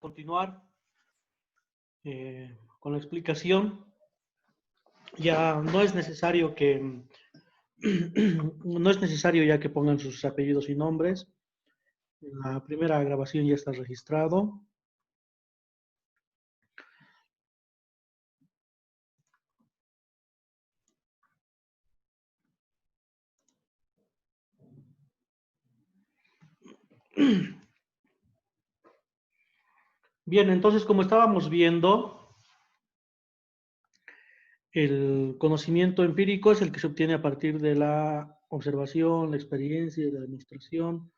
Continuar con la explicación. Ya no es necesario que no es necesario ya que pongan sus apellidos y nombres. La primera grabación ya está registrado. Bien, entonces como estábamos viendo, el conocimiento empírico es el que se obtiene a partir de la observación, la experiencia y la demostración,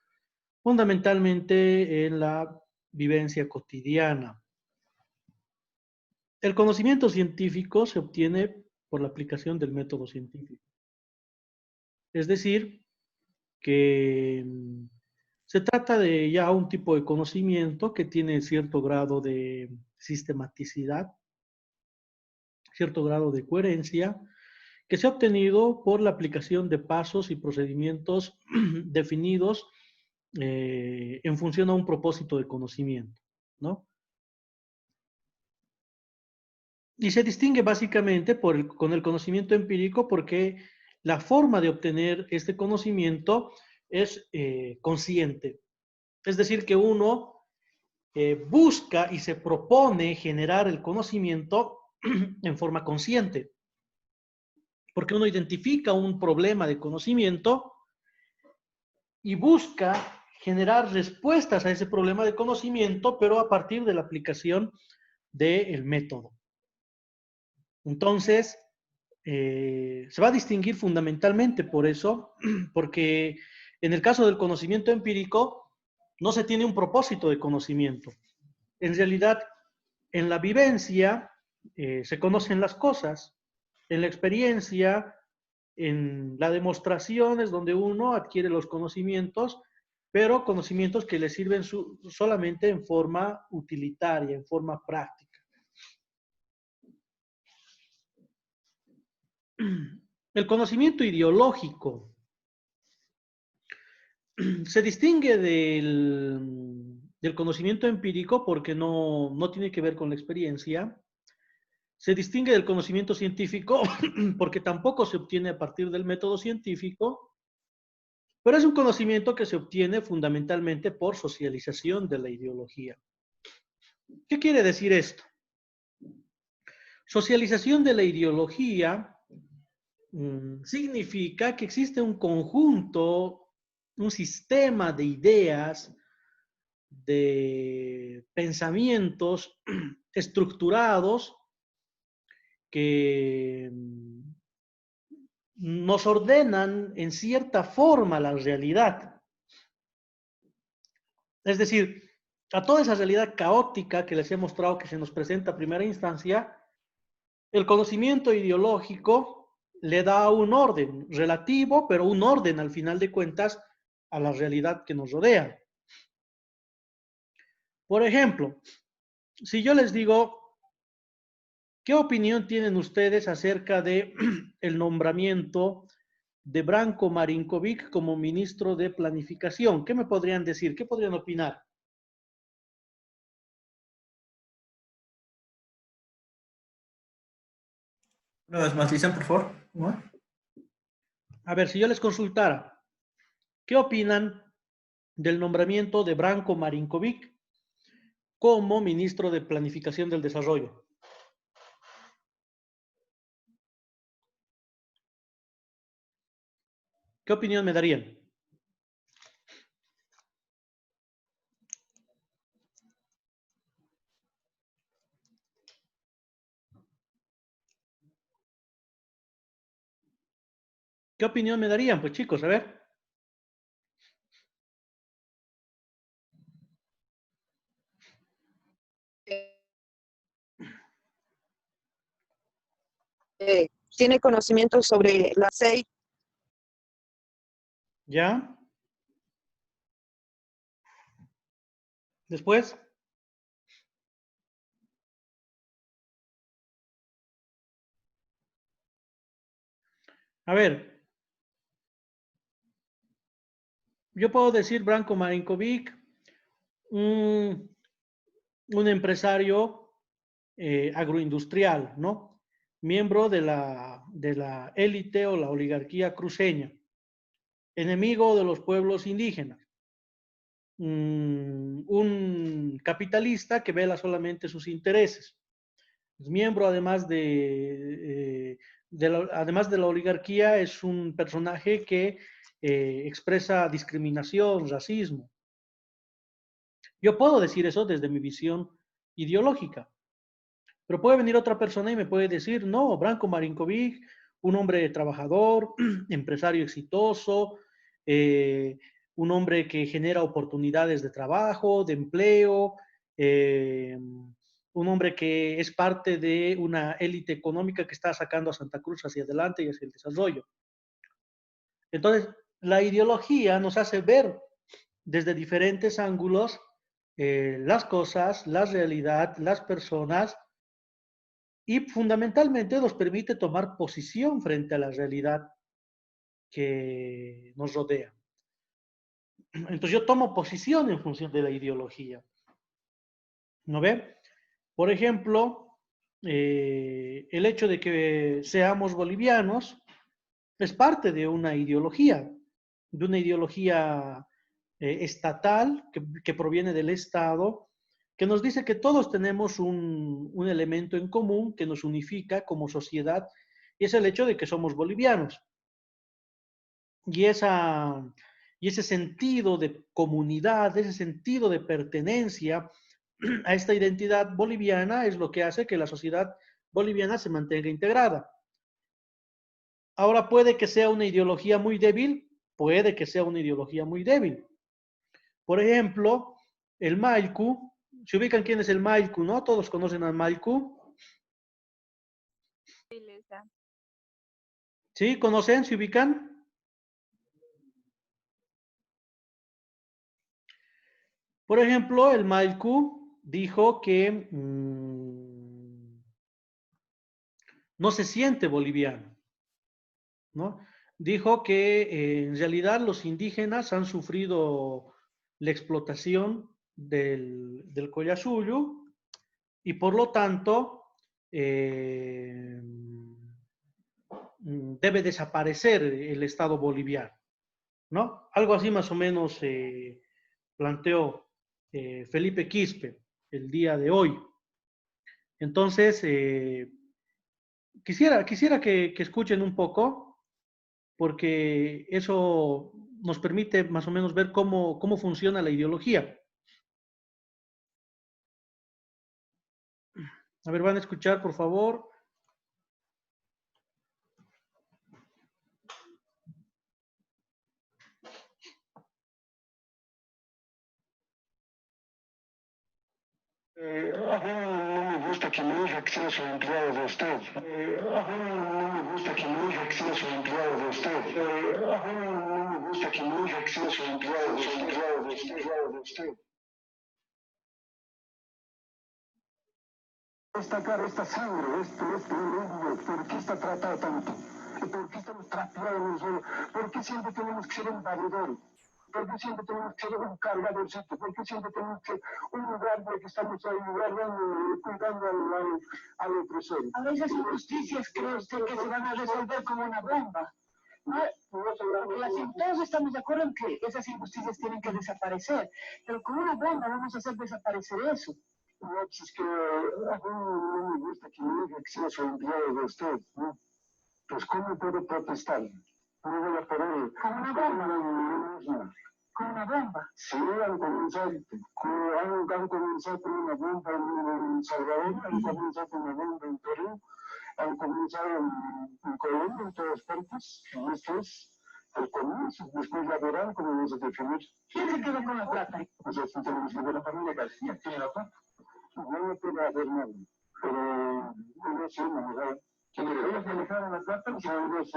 fundamentalmente en la vivencia cotidiana. El conocimiento científico se obtiene por la aplicación del método científico. Es decir, que se trata de ya un tipo de conocimiento que tiene cierto grado de sistematicidad, cierto grado de coherencia, que se ha obtenido por la aplicación de pasos y procedimientos definidos en función a un propósito de conocimiento, ¿no? Y se distingue básicamente con el conocimiento empírico porque la forma de obtener este conocimiento es consciente. Es decir, que uno busca y se propone generar el conocimiento en forma consciente, porque uno identifica un problema de conocimiento y busca generar respuestas a ese problema de conocimiento, pero a partir de la aplicación del método. Entonces, se va a distinguir fundamentalmente por eso, porque en el caso del conocimiento empírico no se tiene un propósito de conocimiento. En realidad, en la vivencia se conocen las cosas, en la experiencia, en la demostración es donde uno adquiere los conocimientos, pero conocimientos que le sirven solamente en forma utilitaria, en forma práctica. El conocimiento ideológico se distingue del conocimiento empírico porque no tiene que ver con la experiencia. Se distingue del conocimiento científico porque tampoco se obtiene a partir del método científico, pero es un conocimiento que se obtiene fundamentalmente por socialización de la ideología. ¿Qué quiere decir esto? Socialización de la ideología significa que existe un conjunto, un sistema de ideas, de pensamientos estructurados que nos ordenan en cierta forma la realidad. Es decir, a toda esa realidad caótica que les he mostrado que se nos presenta a primera instancia, el conocimiento ideológico le da un orden relativo, pero un orden al final de cuentas a la realidad que nos rodea. Por ejemplo, si yo les digo, ¿qué opinión tienen ustedes acerca de el nombramiento de Branko Marinkovic como ministro de Planificación? ¿Qué me podrían decir? ¿Qué podrían opinar? Una vez más, Lizan, por favor. ¿No? A ver, si yo les consultara, ¿qué opinan del nombramiento de Branko Marinkovic como ministro de Planificación del Desarrollo? ¿Qué opinión me darían? ¿Qué opinión me darían? Pues chicos, a ver. Tiene conocimiento sobre la SEI. ¿Ya? Después. A ver, yo puedo decir Branko Marinkovic, un empresario agroindustrial, ¿no? Miembro de la élite o la oligarquía cruceña, enemigo de los pueblos indígenas, un capitalista que vela solamente sus intereses. Es miembro, además de la oligarquía, es un personaje que expresa discriminación, racismo. Yo puedo decir eso desde mi visión ideológica, pero puede venir otra persona y me puede decir, no, Branko Marinkovic, un hombre trabajador, empresario exitoso, un hombre que genera oportunidades de trabajo, de empleo, un hombre que es parte de una élite económica que está sacando a Santa Cruz hacia adelante y hacia el desarrollo. Entonces, la ideología nos hace ver desde diferentes ángulos las cosas, la realidad, las personas, y fundamentalmente nos permite tomar posición frente a la realidad que nos rodea. Entonces yo tomo posición en función de la ideología. ¿No ve? Por ejemplo, el hecho de que seamos bolivianos es parte de una ideología estatal que proviene del Estado, que nos dice que todos tenemos un elemento en común que nos unifica como sociedad, y es el hecho de que somos bolivianos. Y, y ese sentido de comunidad, ese sentido de pertenencia a esta identidad boliviana es lo que hace que la sociedad boliviana se mantenga integrada. Ahora puede que sea una ideología muy débil, puede que sea una ideología muy débil. Por ejemplo, el Mailku, ¿se ubican quién es el Mailku, no? Todos conocen al Mailku. ¿Sí? ¿Conocen? ¿Se ubican? Por ejemplo, el Mailku dijo que no se siente boliviano, ¿no? Dijo que en realidad los indígenas han sufrido la explotación del Collasuyo y por lo tanto debe desaparecer el Estado boliviano, ¿no? Algo así más o menos planteó Felipe Quispe el día de hoy. Entonces, quisiera que escuchen un poco, porque eso nos permite más o menos ver cómo funciona la ideología. A ver, van a escuchar, por favor. No me gusta que mi hija que sea su empleado de usted. No me gusta que mi hija que sea su empleado de usted. No me gusta que mi hija que sea su empleado de usted. Esta sangre, ¿por qué está tratado tanto? ¿Por qué estamos tratados? ¿Por qué siempre tenemos que ser un valedor? ¿Por qué siempre tenemos que ser un cargadorcito? ¿Por qué siempre tenemos que un lugar de que estamos ahí cuidando al opresor? A veces injusticias cree usted que se van a resolver como una bomba. Todos estamos de acuerdo en que esas injusticias tienen que desaparecer, pero con una bomba vamos a hacer desaparecer eso. No, pues es que a mí no me gusta que me diga que sea su empleado de usted, ¿no? Pues ¿cómo puedo protestar? No voy a poder. Con una bomba. Con una bomba. Sí, han comenzado con una bomba en Salvador, han comenzado con una bomba en Perú, han comenzado en Colombia, en todas partes. Esto es el comienzo. Después la verán cómo vamos a definir. ¿Quién se quedó con la plata? Pues así tenemos que ver la familia García, tiene la plata. No puede haber nada, pero no sé, ellos manejaron la plata, o sea, ellos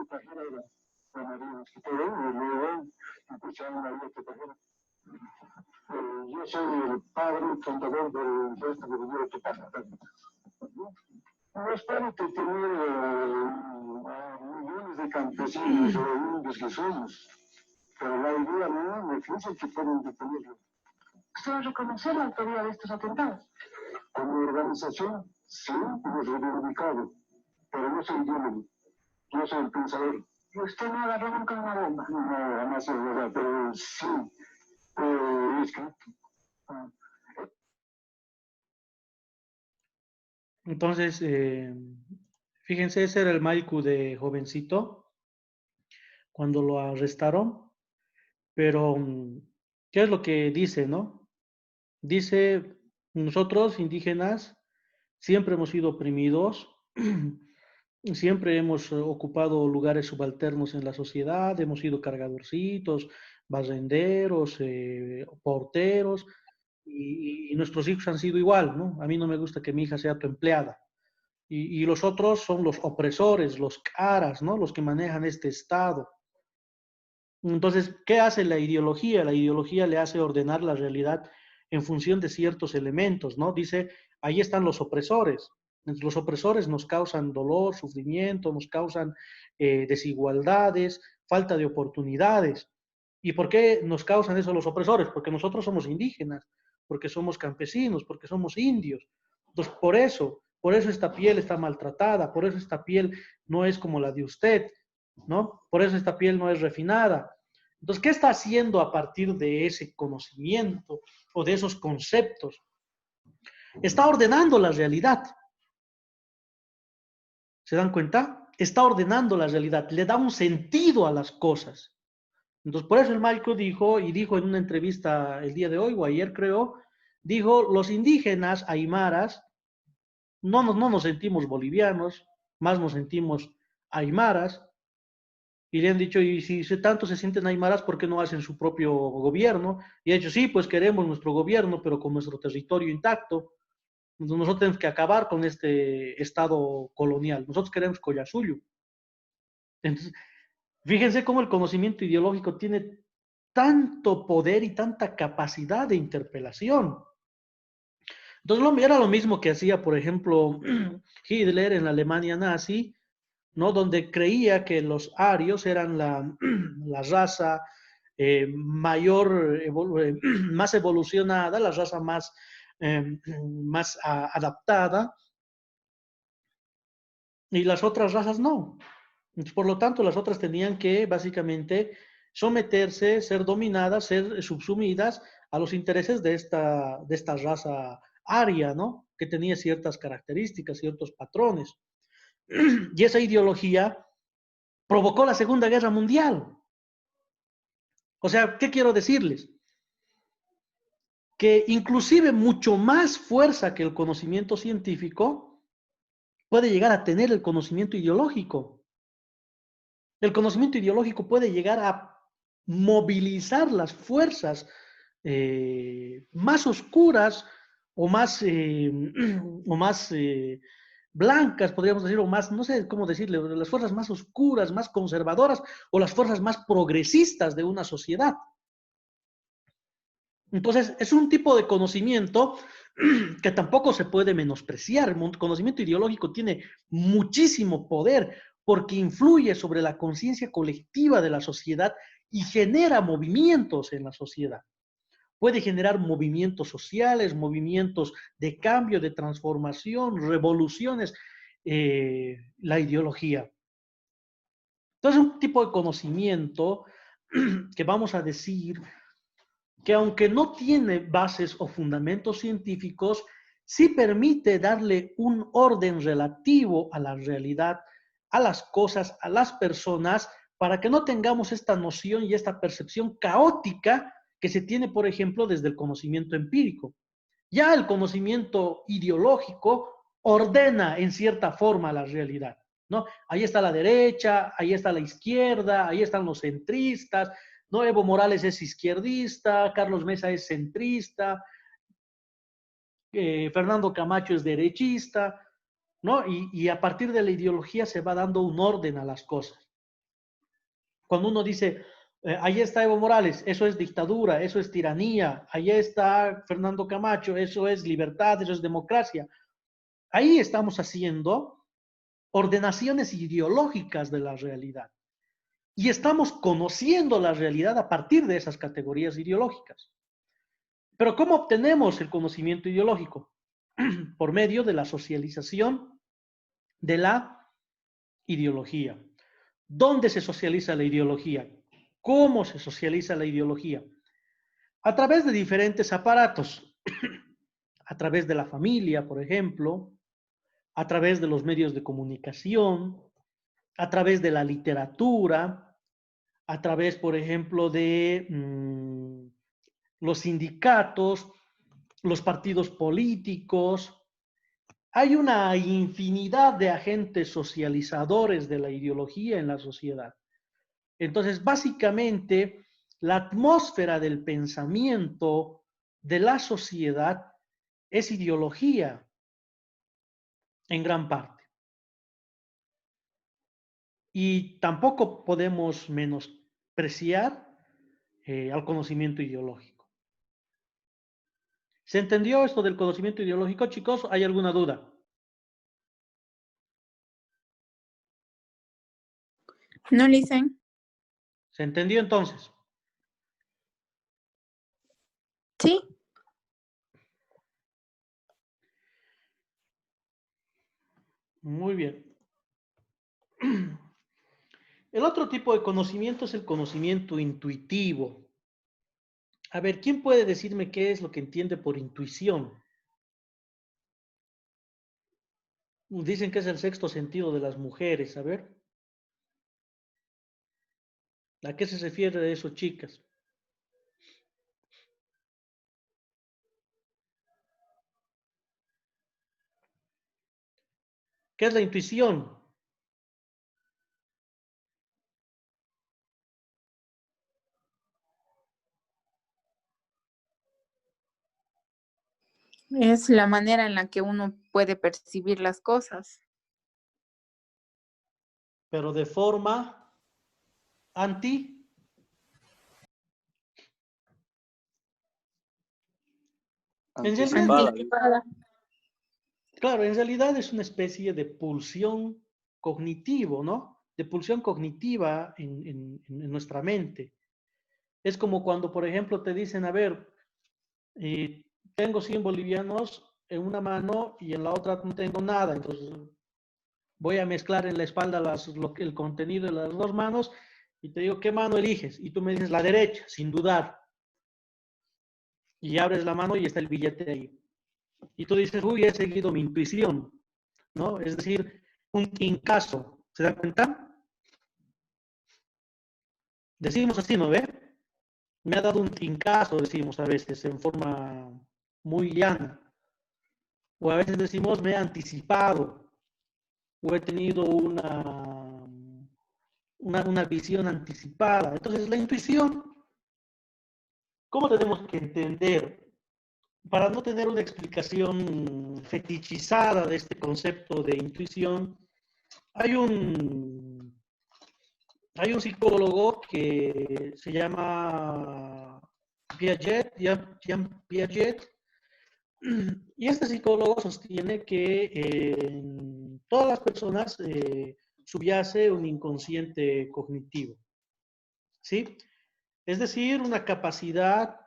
trajeron a María Mosquitero, y luego impulsaron a María Tepajera. Yo soy el padre fundador del resto de María Tepajera. No es para que tener millones de campesinos o indios que somos, pero la idea no es difícil que pueden detenerlo. ¿Usted va a reconocer la autoría de estos atentados? Como organización, sí, hemos reivindicado, pero no soy ideólogo, yo soy el pensador. ¿Y usted no agarró nunca una bomba? No, jamás es verdad, pero sí, he escrito. Entonces, fíjense, ese era el Maiku de jovencito cuando lo arrestaron, pero ¿qué es lo que dice, no? Dice, nosotros indígenas siempre hemos sido oprimidos, siempre hemos ocupado lugares subalternos en la sociedad, hemos sido cargadorcitos, barrenderos, porteros, y nuestros hijos han sido igual, ¿no? A mí no me gusta que mi hija sea tu empleada. Y los otros son los opresores, los caras, ¿no? Los que manejan este Estado. Entonces, ¿qué hace la ideología? La ideología le hace ordenar la realidad en función de ciertos elementos, ¿no? Dice, ahí están los opresores. Los opresores nos causan dolor, sufrimiento, nos causan desigualdades, falta de oportunidades. ¿Y por qué nos causan eso los opresores? Porque nosotros somos indígenas, porque somos campesinos, porque somos indios. Entonces, por eso esta piel está maltratada, por eso esta piel no es como la de usted, ¿no? Por eso esta piel no es refinada. Entonces, ¿qué está haciendo a partir de ese conocimiento o de esos conceptos? Está ordenando la realidad. ¿Se dan cuenta? Está ordenando la realidad, le da un sentido a las cosas. Entonces, por eso el Maiku dijo, y dijo en una entrevista el día de hoy o ayer creo, dijo, los indígenas aymaras no nos sentimos bolivianos, más nos sentimos aymaras, y le han dicho, y si tanto se sienten aymaras, ¿por qué no hacen su propio gobierno? Y ha dicho, sí, pues queremos nuestro gobierno, pero con nuestro territorio intacto. Entonces, nosotros tenemos que acabar con este estado colonial. Nosotros queremos Collasuyo. Entonces, fíjense cómo el conocimiento ideológico tiene tanto poder y tanta capacidad de interpelación. Entonces, era lo mismo que hacía, por ejemplo, Hitler en la Alemania nazi, ¿no? Donde creía que los arios eran la raza más evolucionada, la raza más adaptada, y las otras razas no. Entonces, por lo tanto, las otras tenían que básicamente someterse, ser dominadas, ser subsumidas a los intereses de esta raza aria, ¿no? Que tenía ciertas características, ciertos patrones. Y esa ideología provocó la Segunda Guerra Mundial. O sea, ¿qué quiero decirles? Que inclusive mucho más fuerza que el conocimiento científico puede llegar a tener el conocimiento ideológico. El conocimiento ideológico puede llegar a movilizar las fuerzas más oscuras o más blancas, podríamos decir, o más, no sé cómo decirle, las fuerzas más oscuras, más conservadoras o las fuerzas más progresistas de una sociedad. Entonces, es un tipo de conocimiento que tampoco se puede menospreciar. El conocimiento ideológico tiene muchísimo poder porque influye sobre la conciencia colectiva de la sociedad y genera movimientos en la sociedad. Puede generar movimientos sociales, movimientos de cambio, de transformación, revoluciones, la ideología. Entonces, un tipo de conocimiento que vamos a decir que aunque no tiene bases o fundamentos científicos, sí permite darle un orden relativo a la realidad, a las cosas, a las personas, para que no tengamos esta noción y esta percepción caótica que se tiene, por ejemplo, desde el conocimiento empírico. Ya el conocimiento ideológico ordena en cierta forma la realidad, ¿no? Ahí está la derecha, ahí está la izquierda, ahí están los centristas, ¿no? Evo Morales es izquierdista, Carlos Mesa es centrista, Fernando Camacho es derechista, ¿no? Y a partir de la ideología se va dando un orden a las cosas. Cuando uno dice, ahí está Evo Morales, eso es dictadura, eso es tiranía, ahí está Fernando Camacho, eso es libertad, eso es democracia. Ahí estamos haciendo ordenaciones ideológicas de la realidad. Y estamos conociendo la realidad a partir de esas categorías ideológicas. Pero ¿cómo obtenemos el conocimiento ideológico? Por medio de la socialización de la ideología. ¿Dónde se socializa la ideología? ¿Cómo se socializa la ideología? A través de diferentes aparatos. A través de la familia, por ejemplo, a través de los medios de comunicación, a través de la literatura, a través, por ejemplo, de los sindicatos, los partidos políticos. Hay una infinidad de agentes socializadores de la ideología en la sociedad. Entonces, básicamente, la atmósfera del pensamiento de la sociedad es ideología en gran parte. Y tampoco podemos menospreciar al conocimiento ideológico. ¿Se entendió esto del conocimiento ideológico, chicos? ¿Hay alguna duda? No, listen. ¿Se entendió entonces? Sí. Muy bien. El otro tipo de conocimiento es el conocimiento intuitivo. A ver, ¿quién puede decirme qué es lo que entiende por intuición? Dicen que es el sexto sentido de las mujeres. A ver. ¿A qué se refiere eso, chicas? ¿Qué es la intuición? Es la manera en la que uno puede percibir las cosas. Pero de forma anti. En realidad, Anticipada. claro, en realidad es una especie de pulsión cognitivo, ¿no? De pulsión cognitiva en nuestra mente. Es como cuando, por ejemplo, te dicen, a ver, tengo 100 bolivianos en una mano y en la otra no tengo nada, entonces voy a mezclar en la espalda el contenido de las dos manos y te digo, ¿qué mano eliges? Y tú me dices la derecha, sin dudar. Y abres la mano y está el billete ahí. Y tú dices, uy, he seguido mi intuición, ¿no? Es decir, un tincazo. ¿Se dan cuenta? Decimos así, ¿no ve? Me ha dado un tincazo, decimos a veces, en forma muy llana. O a veces decimos, me he anticipado. O he tenido una visión anticipada. Entonces, la intuición, ¿cómo tenemos que entender? Para no tener una explicación fetichizada de este concepto de intuición, hay un psicólogo que se llama Piaget, Jean Piaget, y este psicólogo sostiene que en todas las personas subyace un inconsciente cognitivo, ¿sí? Es decir, una capacidad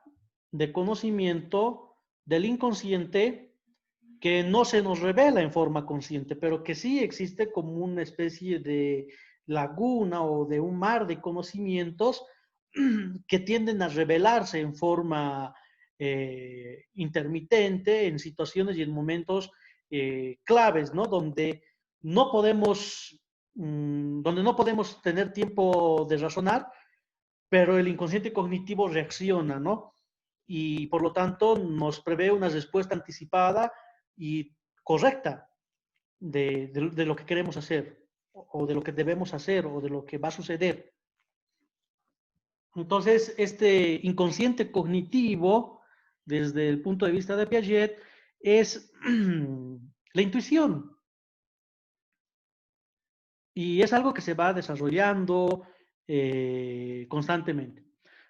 de conocimiento del inconsciente que no se nos revela en forma consciente, pero que sí existe como una especie de laguna o de un mar de conocimientos que tienden a revelarse en forma intermitente en situaciones y en momentos claves, ¿no? Donde no podemos tener tiempo de razonar, pero el inconsciente cognitivo reacciona, ¿no? Y por lo tanto nos prevé una respuesta anticipada y correcta de lo que queremos hacer, o de lo que debemos hacer, o de lo que va a suceder. Entonces, este inconsciente cognitivo, desde el punto de vista de Piaget, es la intuición. Y es algo que se va desarrollando constantemente.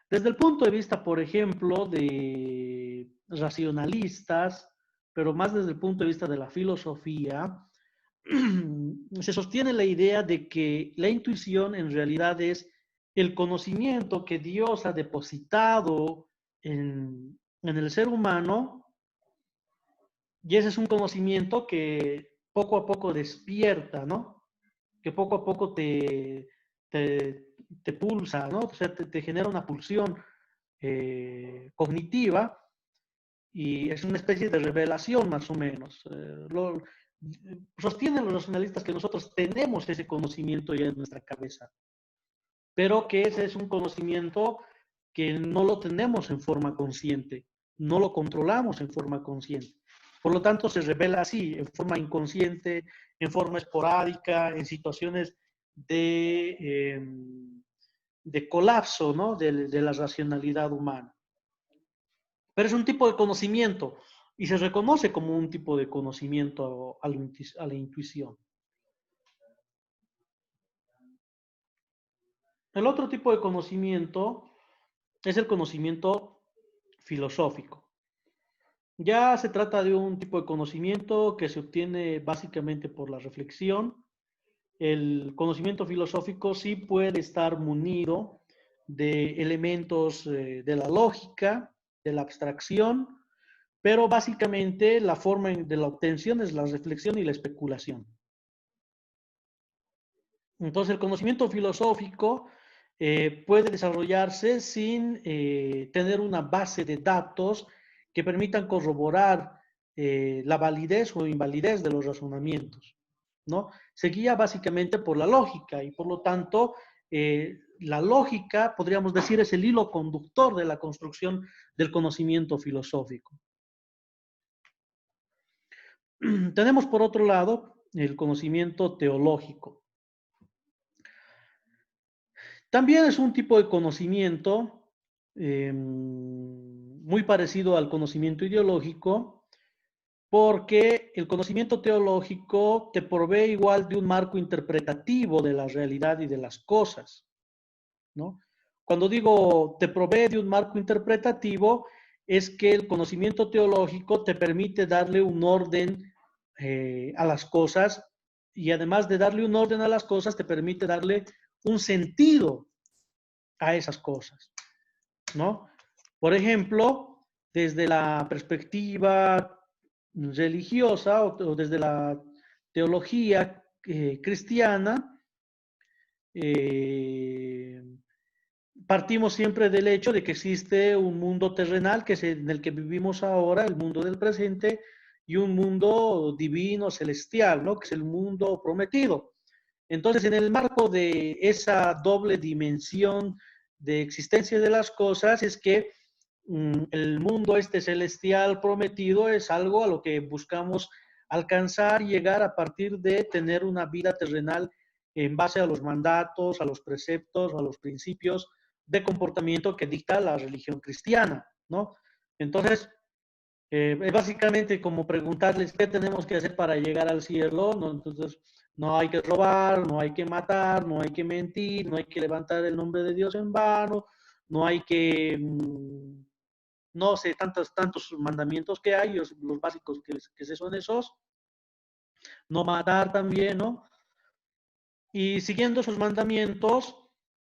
Desde el punto de vista, por ejemplo, de racionalistas, pero más desde el punto de vista de la filosofía, se sostiene la idea de que la intuición en realidad es el conocimiento que Dios ha depositado en en el ser humano, y ese es un conocimiento que poco a poco despierta, ¿no? Que poco a poco te pulsa, ¿no? O sea, te genera una pulsión cognitiva y es una especie de revelación más o menos. Sostienen los racionalistas que nosotros tenemos ese conocimiento ya en nuestra cabeza, pero que ese es un conocimiento que no lo tenemos en forma consciente, no lo controlamos en forma consciente. Por lo tanto, se revela así, en forma inconsciente, en forma esporádica, en situaciones de colapso, ¿no? de la racionalidad humana. Pero es un tipo de conocimiento y se reconoce como un tipo de conocimiento a la intuición. El otro tipo de conocimiento es el conocimiento filosófico. Ya se trata de un tipo de conocimiento que se obtiene básicamente por la reflexión. El conocimiento filosófico sí puede estar munido de elementos de la lógica, de la abstracción, pero básicamente la forma de la obtención es la reflexión y la especulación. Entonces, el conocimiento filosófico puede desarrollarse sin tener una base de datos que permitan corroborar la validez o invalidez de los razonamientos, ¿no? Se guía básicamente por la lógica y por lo tanto la lógica, podríamos decir, es el hilo conductor de la construcción del conocimiento filosófico. Tenemos por otro lado el conocimiento teológico. También es un tipo de conocimiento muy parecido al conocimiento ideológico, porque el conocimiento teológico te provee igual de un marco interpretativo de la realidad y de las cosas, ¿no? Cuando digo te provee de un marco interpretativo, es que el conocimiento teológico te permite darle un orden a las cosas y además de darle un orden a las cosas, te permite darle un sentido a esas cosas, ¿no? Por ejemplo, desde la perspectiva religiosa o desde la teología cristiana, partimos siempre del hecho de que existe un mundo terrenal que es en el que vivimos ahora, el mundo del presente, y un mundo divino, celestial, ¿no? Que es el mundo prometido. Entonces, en el marco de esa doble dimensión de existencia de las cosas, es que el mundo este celestial prometido es algo a lo que buscamos alcanzar y llegar a partir de tener una vida terrenal en base a los mandatos, a los preceptos, a los principios de comportamiento que dicta la religión cristiana, ¿no? Entonces, es básicamente como preguntarles qué tenemos que hacer para llegar al cielo, ¿no? Entonces, no hay que robar, no hay que matar, no hay que mentir, no hay que levantar el nombre de Dios en vano, no hay que, no sé, tantos mandamientos que hay, los básicos que son esos, no matar también, ¿no? Y siguiendo esos mandamientos,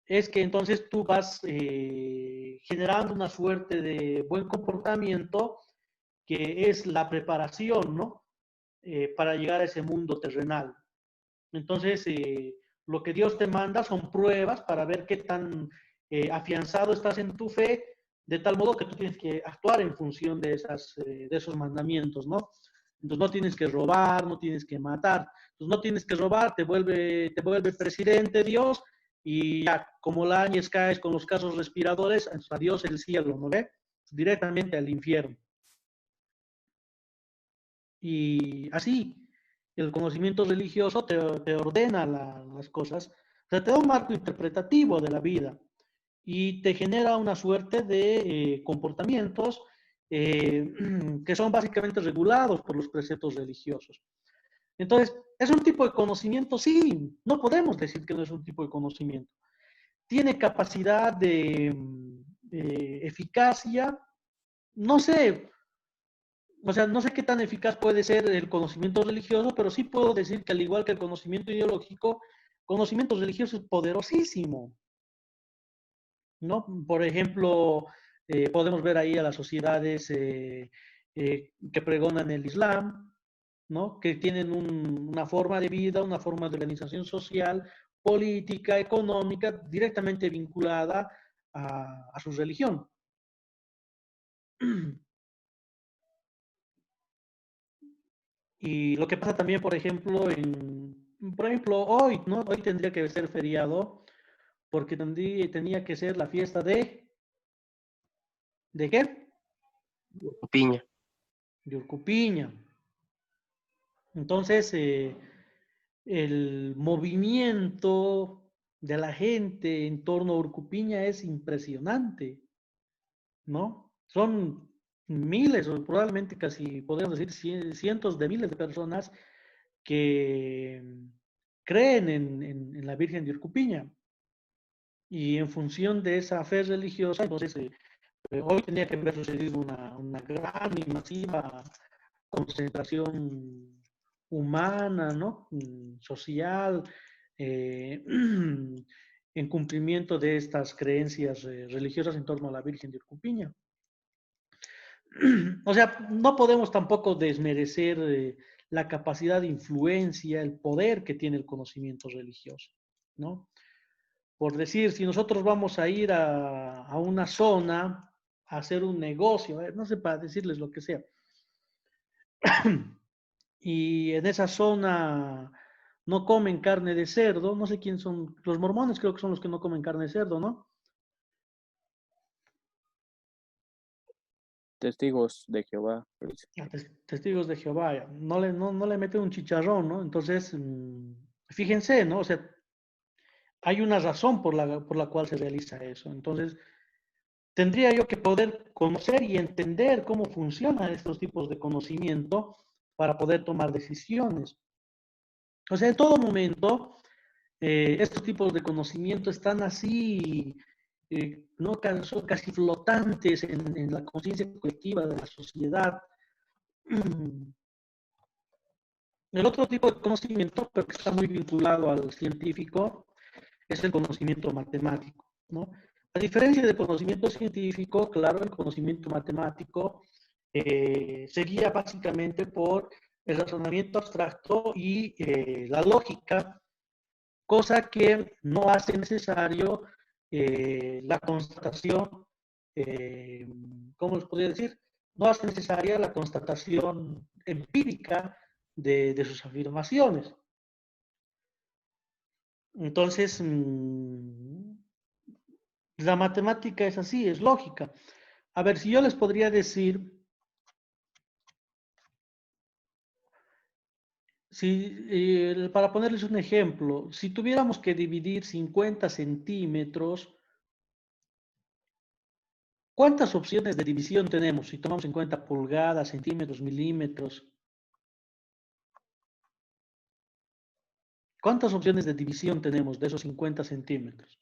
es que entonces tú vas generando una suerte de buen comportamiento que es la preparación, ¿no? Para llegar a ese mundo terrenal. Entonces, lo que Dios te manda son pruebas para ver qué tan afianzado estás en tu fe, de tal modo que tú tienes que actuar en función de esos mandamientos, ¿no? Entonces no tienes que robar, no tienes que matar. Entonces no tienes que robar, te vuelve presidente Dios y ya, como la Áñez caes con los casos respiradores, adiós el cielo, ¿no ve? Directamente al infierno. Y así, el conocimiento religioso te ordena las cosas, o sea, te da un marco interpretativo de la vida y te genera una suerte de comportamientos que son básicamente regulados por los preceptos religiosos. Entonces, ¿es un tipo de conocimiento? Sí, no podemos decir que no es un tipo de conocimiento. ¿Tiene capacidad de eficacia? No sé, o sea, no sé qué tan eficaz puede ser el conocimiento religioso, pero sí puedo decir que al igual que el conocimiento ideológico, conocimiento religioso es poderosísimo, ¿no? Por ejemplo, Podemos ver ahí a las sociedades que pregonan el Islam, ¿no? Que tienen una forma de vida, una forma de organización social, política, económica, directamente vinculada a su religión. Y lo que pasa también, por ejemplo, hoy, ¿no? Hoy tendría que ser feriado porque tenía que ser la fiesta ¿de qué? Piña. De Urcupiña. Entonces, el movimiento de la gente en torno a Urcupiña es impresionante, ¿no? Son miles o probablemente casi, podríamos decir, cientos de miles de personas que creen en la Virgen de Urcupiña. Y en función de esa fe religiosa, entonces, hoy tenía que haber sucedido una gran y masiva concentración humana, ¿no? Social, en cumplimiento de estas creencias religiosas en torno a la Virgen de Urcupiña. O sea, no podemos tampoco desmerecer la capacidad de influencia, el poder que tiene el conocimiento religioso, ¿no? Por decir, si nosotros vamos a ir a una zona a hacer un negocio, no sé, para decirles lo que sea, y en esa zona no comen carne de cerdo, no sé quién son, los mormones creo que son los que no comen carne de cerdo, ¿no? Testigos de Jehová. Testigos de Jehová, no le meten un chicharrón, ¿no? Entonces, fíjense, ¿no? O sea, hay una razón por la cual se realiza eso. Entonces, tendría yo que poder conocer y entender cómo funcionan estos tipos de conocimiento para poder tomar decisiones. O sea, en todo momento, estos tipos de conocimiento están así, no son casi flotantes en la conciencia colectiva de la sociedad. El otro tipo de conocimiento, pero que está muy vinculado al científico, es el conocimiento matemático, ¿no? A diferencia del conocimiento científico, claro, el conocimiento matemático se guía básicamente por el razonamiento abstracto y la lógica, cosa que no hace necesario la constatación, ¿cómo les podría decir? No hace necesaria la constatación empírica de sus afirmaciones. Entonces, la matemática es así, es lógica. A ver, si yo les podría decir, para ponerles un ejemplo, si tuviéramos que dividir 50 centímetros, ¿cuántas opciones de división tenemos? Si tomamos en cuenta pulgadas, centímetros, milímetros. ¿Cuántas opciones de división tenemos de esos 50 centímetros?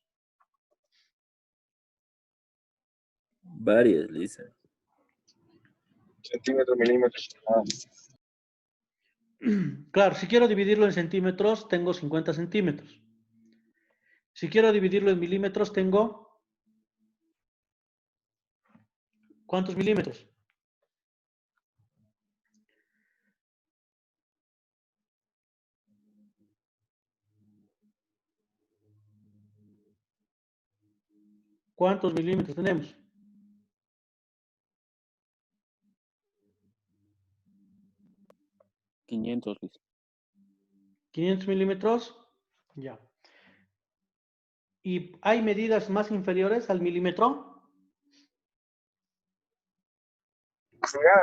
Varias, Lisa. Centímetros, milímetros. Claro, si quiero dividirlo en centímetros, tengo 50 centímetros. Si quiero dividirlo en milímetros, tengo... ¿Cuántos milímetros? ¿Cuántos milímetros tenemos? 500, Lisa. 500 milímetros. Ya. ¿Y hay medidas más inferiores al milímetro?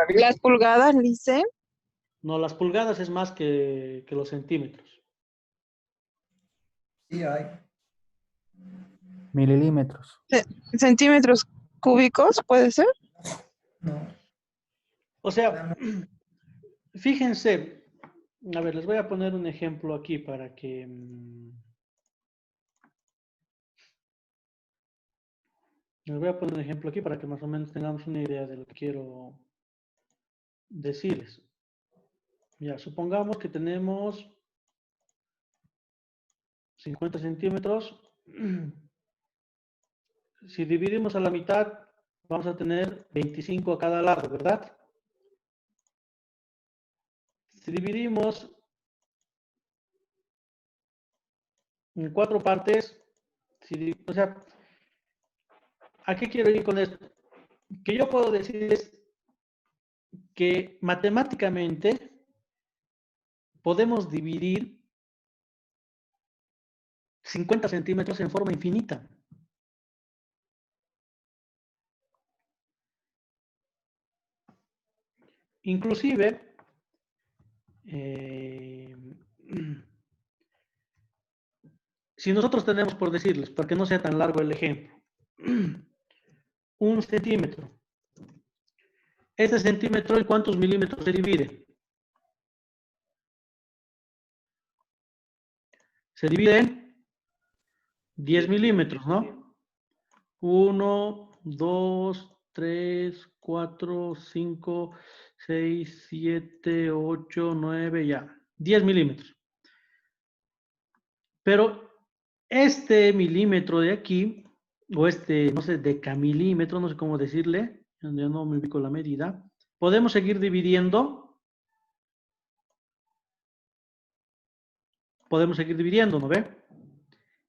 Las pulgadas, Lice. No, las pulgadas es más que los centímetros. Sí, hay. Milímetros. Centímetros cúbicos, ¿puede ser? No. O sea, fíjense, a ver, les voy a poner un ejemplo aquí para que... les voy a poner un ejemplo aquí para que más o menos tengamos una idea de lo que quiero decirles. Ya, supongamos que tenemos 50 centímetros. Si dividimos a la mitad, vamos a tener 25 a cada lado, ¿verdad? Si dividimos en 4 partes, o sea, ¿a qué quiero ir con esto? Que yo puedo decir es que matemáticamente podemos dividir 50 centímetros en forma infinita. Inclusive, si nosotros tenemos, por decirles, para que no sea tan largo el ejemplo, 1 centímetro. Este centímetro, ¿en cuántos milímetros se divide? Se divide en 10 milímetros, ¿no? 1, 2, 3, 4, 5, 6, 7, 8, 9, ya. 10 milímetros. Pero este milímetro de aquí, o este, no sé, decamilímetro, no sé cómo decirle, ya no me ubico la medida, podemos seguir dividiendo. Podemos seguir dividiendo, ¿no ve?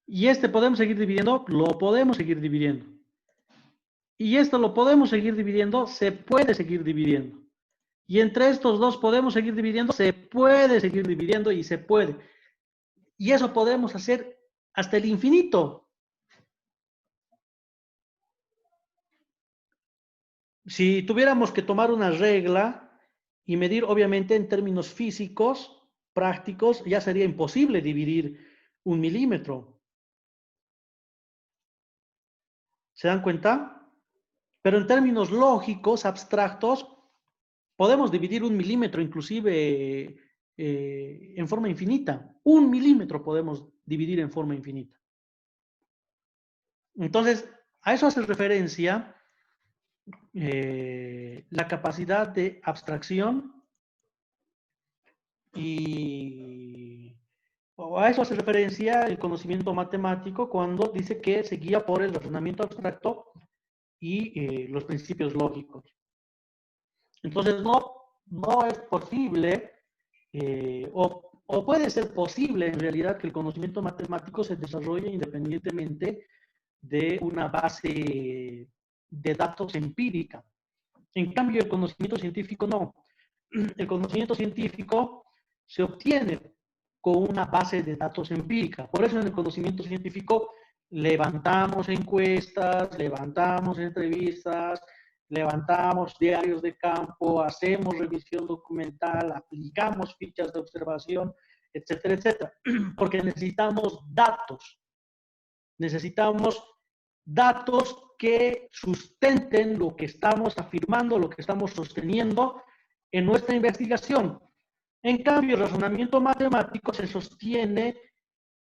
Y este podemos seguir dividiendo, lo podemos seguir dividiendo. Y esto lo podemos seguir dividiendo, se puede seguir dividiendo. Y entre estos dos podemos seguir dividiendo, se puede seguir dividiendo y se puede. Y eso podemos hacer hasta el infinito. Si tuviéramos que tomar una regla y medir, obviamente, en términos físicos, prácticos, ya sería imposible dividir 1 milímetro. ¿Se dan cuenta? Pero en términos lógicos, abstractos, podemos dividir 1 milímetro inclusive en forma infinita. 1 milímetro podemos dividir en forma infinita. Entonces, a eso hace referencia la capacidad de abstracción y a eso hace referencia el conocimiento matemático cuando dice que se guía por el razonamiento abstracto y los principios lógicos. Entonces, no es posible, o puede ser posible en realidad que el conocimiento matemático se desarrolle independientemente de una base de datos empírica. En cambio, el conocimiento científico no. El conocimiento científico se obtiene con una base de datos empírica. Por eso en el conocimiento científico levantamos encuestas, levantamos entrevistas, levantamos diarios de campo, hacemos revisión documental, aplicamos fichas de observación, etcétera, etcétera. Porque necesitamos datos. Necesitamos datos que sustenten lo que estamos afirmando, lo que estamos sosteniendo en nuestra investigación. En cambio, el razonamiento matemático se sostiene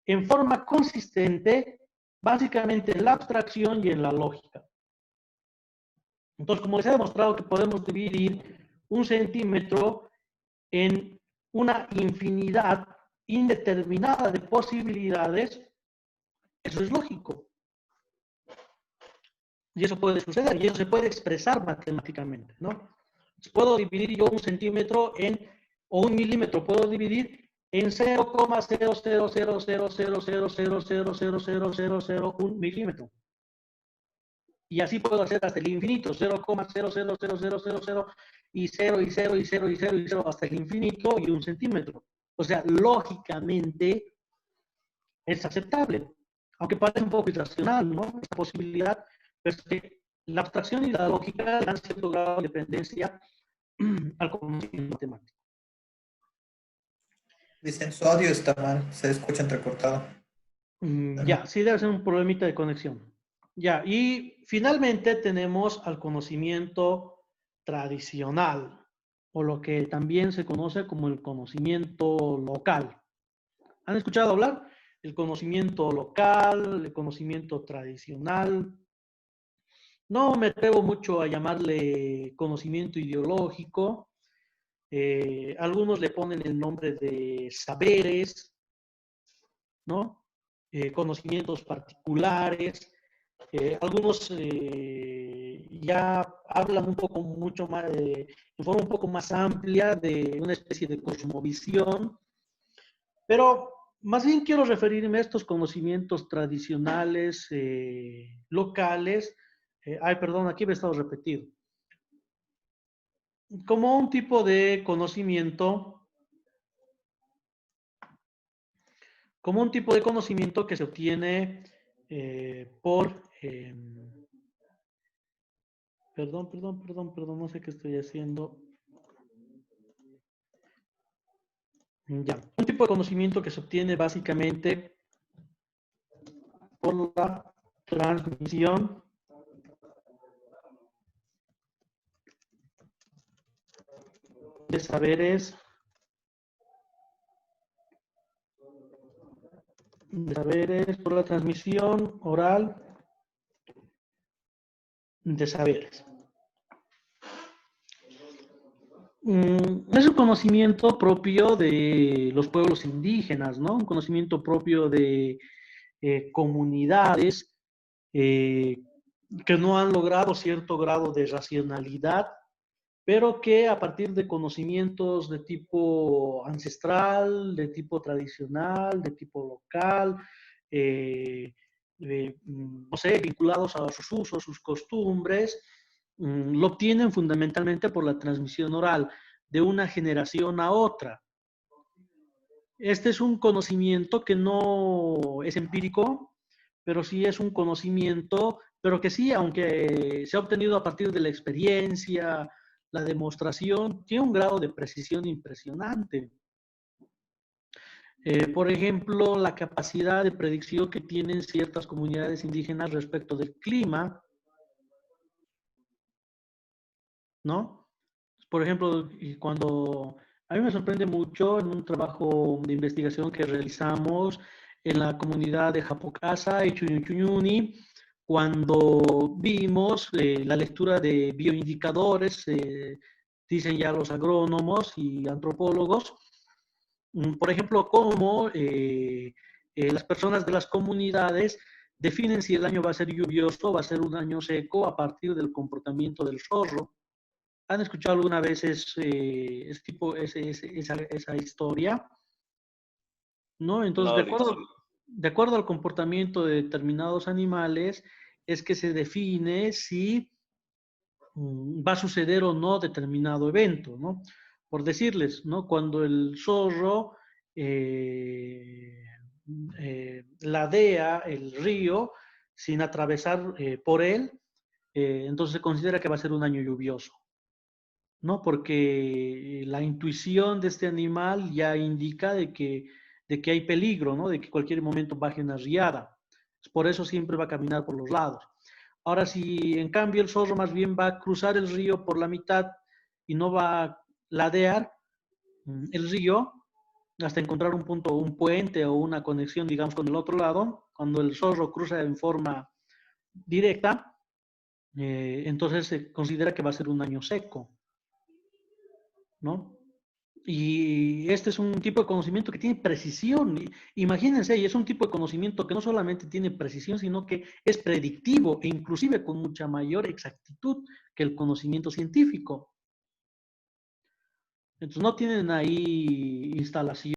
en forma consistente, básicamente en la abstracción y en la lógica. Entonces, como les he demostrado que podemos dividir 1 centímetro en una infinidad indeterminada de posibilidades, eso es lógico. Y eso puede suceder, y eso se puede expresar matemáticamente, ¿no? Entonces, puedo dividir yo 1 centímetro o 1 milímetro, puedo dividir en 0,0000000000001 milímetro. Y así puedo hacer hasta el infinito, 0,00000 y 0 y 0 y 0 y 0 y 0 hasta el infinito y 1 centímetro. O sea, lógicamente es aceptable, aunque parece un poco irracional, ¿no? Esta posibilidad, pero es que la abstracción y la lógica dan cierto grado de dependencia al conocimiento matemático. Dicen, su audio está mal, se escucha entrecortado. Ya, sí debe ser un problemita de conexión. Ya, y finalmente tenemos al conocimiento tradicional, o lo que también se conoce como el conocimiento local. ¿Han escuchado hablar? El conocimiento local, el conocimiento tradicional. No me atrevo mucho a llamarle conocimiento ideológico. Algunos le ponen el nombre de saberes, ¿no? Conocimientos particulares. Algunos ya hablan un poco mucho más, en forma un poco más amplia de una especie de cosmovisión, pero más bien quiero referirme a estos conocimientos tradicionales, locales. Ay, perdón, aquí me he estado repetido. Como un tipo de conocimiento, que se obtiene por... perdón, no sé qué estoy haciendo. Ya, un tipo de conocimiento que se obtiene básicamente por la transmisión de saberes, por la transmisión oral de saberes. Es un conocimiento propio de los pueblos indígenas, ¿no? Un conocimiento propio de comunidades que no han logrado cierto grado de racionalidad, pero que a partir de conocimientos de tipo ancestral, de tipo tradicional, de tipo local, no sé, vinculados a sus usos, sus costumbres, lo obtienen fundamentalmente por la transmisión oral de una generación a otra. Este es un conocimiento que no es empírico, pero sí es un conocimiento, pero que sí, aunque se ha obtenido a partir de la experiencia, la demostración, tiene un grado de precisión impresionante. Por ejemplo, la capacidad de predicción que tienen ciertas comunidades indígenas respecto del clima, ¿no? Por ejemplo, cuando a mí me sorprende mucho en un trabajo de investigación que realizamos en la comunidad de Japocasa y Chuyuñuni, cuando vimos la lectura de bioindicadores, dicen ya los agrónomos y antropólogos, por ejemplo, cómo las personas de las comunidades definen si el año va a ser lluvioso o va a ser un año seco a partir del comportamiento del zorro. ¿Han escuchado alguna vez esa historia? ¿No? Entonces, No, de acuerdo al comportamiento de determinados animales, es que se define si va a suceder o no determinado evento, ¿no? Por decirles, ¿no? Cuando el zorro ladea el río sin atravesar por él, entonces se considera que va a ser un año lluvioso, ¿no? Porque la intuición de este animal ya indica de que hay peligro, ¿no? De que cualquier momento baje una riada. Por eso siempre va a caminar por los lados. Ahora, si en cambio el zorro más bien va a cruzar el río por la mitad y no va a ladear el río hasta encontrar un punto, un puente o una conexión, digamos, con el otro lado, cuando el zorro cruza en forma directa, entonces se considera que va a ser un año seco, ¿no? Y este es un tipo de conocimiento que tiene precisión. Imagínense, y es un tipo de conocimiento que no solamente tiene precisión, sino que es predictivo e inclusive con mucha mayor exactitud que el conocimiento científico. Entonces no tienen ahí instalación